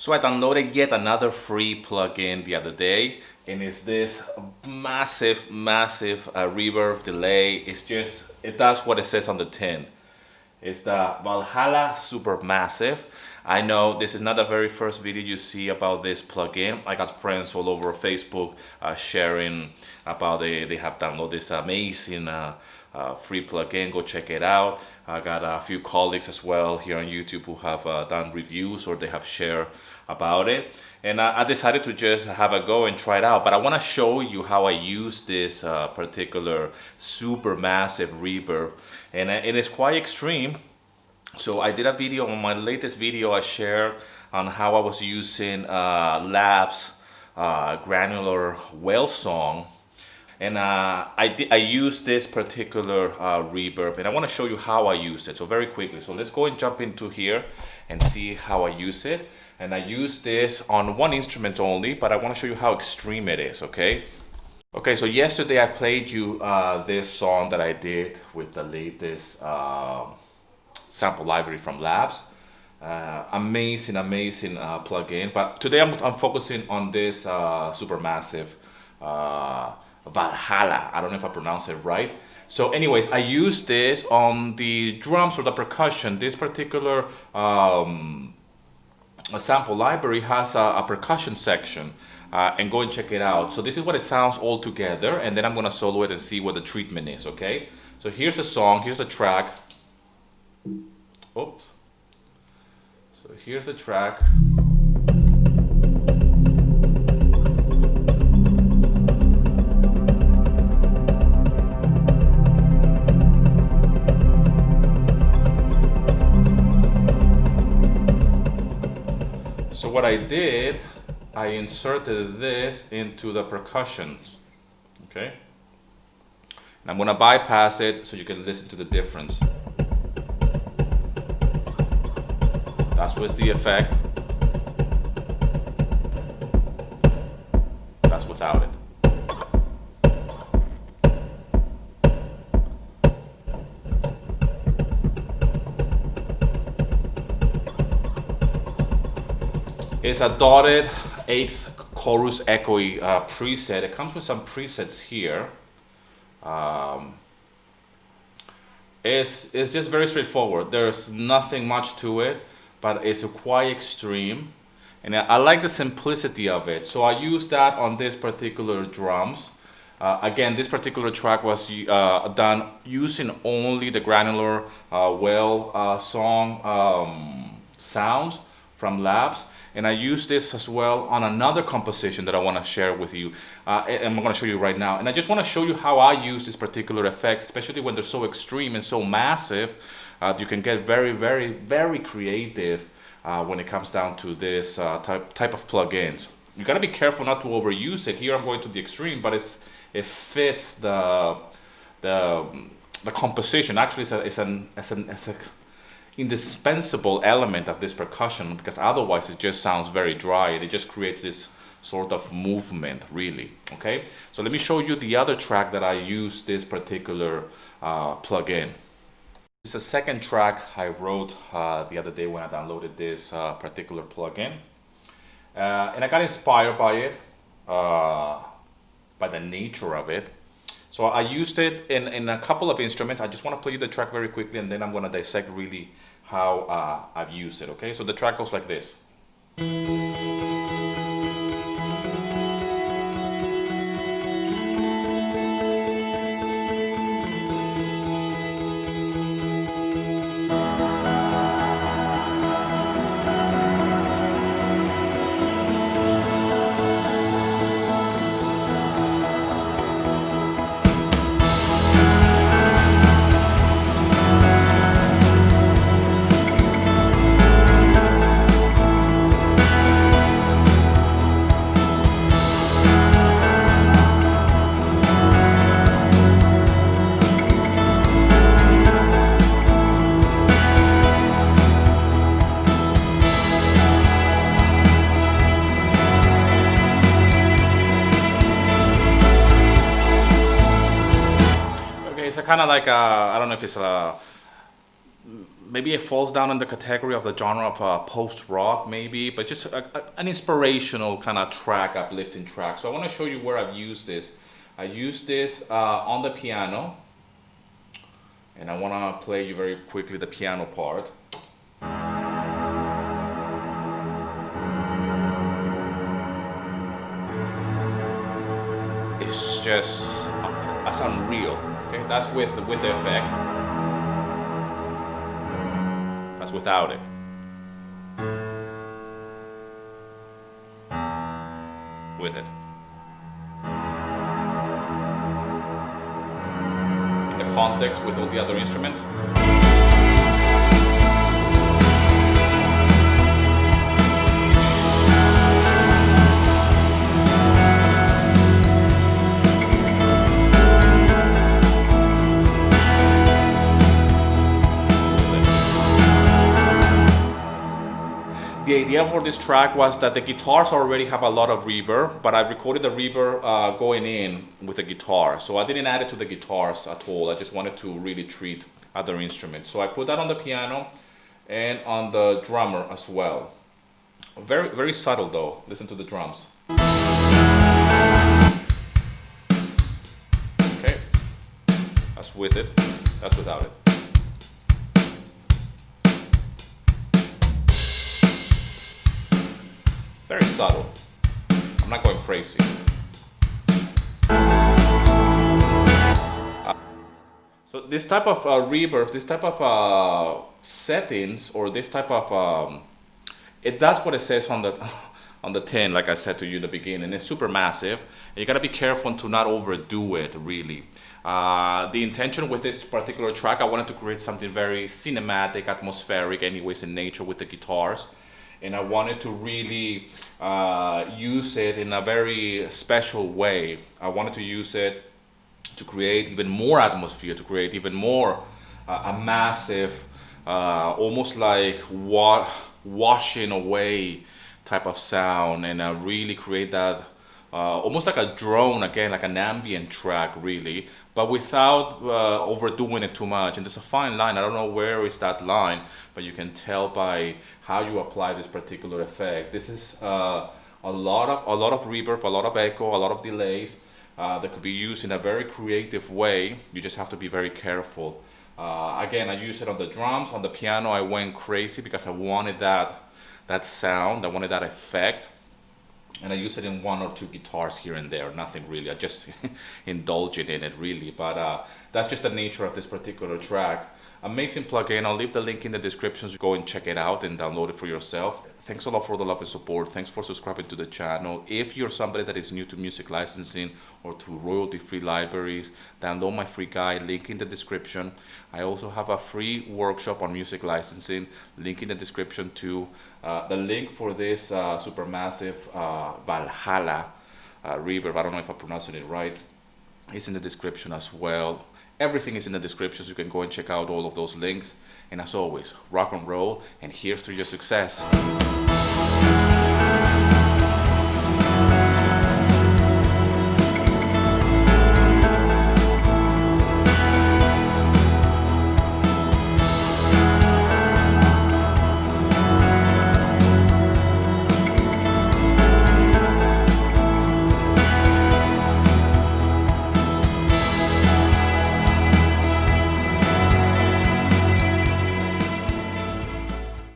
So I downloaded yet another free plugin the other day, and it's this massive reverb delay. It does what it says on the tin. It's the Valhalla Supermassive. I know this is not the very first video you see about this plugin. I got friends all over Facebook sharing about they have downloaded this amazing free plugin. Go check it out. I got a few colleagues as well here on YouTube who have done reviews or they have shared about it, and I decided to just have a go and try it out. But I want to show you how I use this particular super massive reverb, and it is quite extreme. So I did a video on my latest video. I shared on how I was using Lab's granular whale song, and I used this particular reverb, and I want to show you how I use it. So very quickly, so let's go and jump into here and see how I use it. And I use this on one instrument only, but I want to show you how extreme it is, okay? Okay, so yesterday I played you this song that I did with the latest sample library from Labs. Amazing plugin. But today I'm focusing on this supermassive Valhalla. I don't know if I pronounce it right. So anyways, I use this on the drums or the percussion. This particular a sample library has a percussion section, and go and check it out. So this is what it sounds all together, and then I'm gonna solo it and see what the treatment is, okay? So here's the song, here's the track. Oops. So here's the track. So what I did, I inserted this into the percussions, okay? And I'm gonna bypass it so you can listen to the difference. That's what's the effect. That's without it. It's a dotted 8th chorus echoey preset. It comes with some presets here. It's just very straightforward. There's nothing much to it, but it's quite extreme. And I like the simplicity of it. So I use that on this particular drums. Again, this particular track was done using only the granular whale song sounds from Labs. And I use this as well on another composition that I want to share with you. And I'm going to show you right now. And I just want to show you how I use this particular effect, especially when they're so extreme and so massive. You can get very creative when it comes down to this type of plugins. You got to be careful not to overuse it. Here I'm going to the extreme, but it fits the composition. Actually, it's a indispensable element of this percussion, because otherwise it just sounds very dry and it just creates this sort of movement, really. Okay, so let me show you the other track that I use this particular plugin. This is the second track I wrote the other day when I downloaded this particular plugin, and I got inspired by it, by the nature of it. So I used it in a couple of instruments. I just want to play you the track very quickly, and then I'm going to dissect really how I've used it, okay? So the track goes like this. kind of like I don't know if it's a maybe it falls down in the category of the genre of post-rock maybe, but just an inspirational kind of track, uplifting track. So I want to show you where I've used this. I used this on the piano, and I want to play you very quickly the piano part. It's just, that's unreal. Okay, that's with the effect. That's without it. With it. In the context with all the other instruments. The idea for this track was that the guitars already have a lot of reverb, but I recorded the reverb going in with the guitar. So I didn't add it to the guitars at all. I just wanted to really treat other instruments. So I put that on the piano and on the drummer as well. Very, very subtle though. Listen to the drums. Okay, that's with it, that's without it. Very subtle. I'm not going crazy. So this type of reverb, this type of settings, or this type of it does what it says on the tin, like I said to you in the beginning. It's super massive. And you gotta be careful to not overdo it, really. The intention with this particular track, I wanted to create something very cinematic, atmospheric, anyways, in nature with the guitars. And I wanted to really use it in a very special way. I wanted to use it to create even more atmosphere, to create even more a massive, almost like washing away type of sound, and really create that almost like a drone, again, like an ambient track really, but without overdoing it too much. And there's a fine line. I don't know where is that line, but you can tell by how you apply this particular effect. This is a lot of reverb, a lot of echo, a lot of delays that could be used in a very creative way. You just have to be very careful. Again, I use it on the drums. On the piano, I went crazy because I wanted that sound, I wanted that effect. And I use it in one or two guitars here and there, nothing really. I just indulge in it really, but that's just the nature of this particular track. Amazing plugin. I'll leave the link in the description, so go and check it out and download it for yourself. Thanks a lot for the love and support. Thanks for subscribing to the channel. If you're somebody that is new to music licensing or to royalty-free libraries, download my free guide, link in the description. I also have a free workshop on music licensing, link in the description too. The link for this Supermassive Valhalla reverb, I don't know if I'm pronouncing it right, is in the description as well. Everything is in the description, so you can go and check out all of those links. And as always, rock and roll, and here's to your success.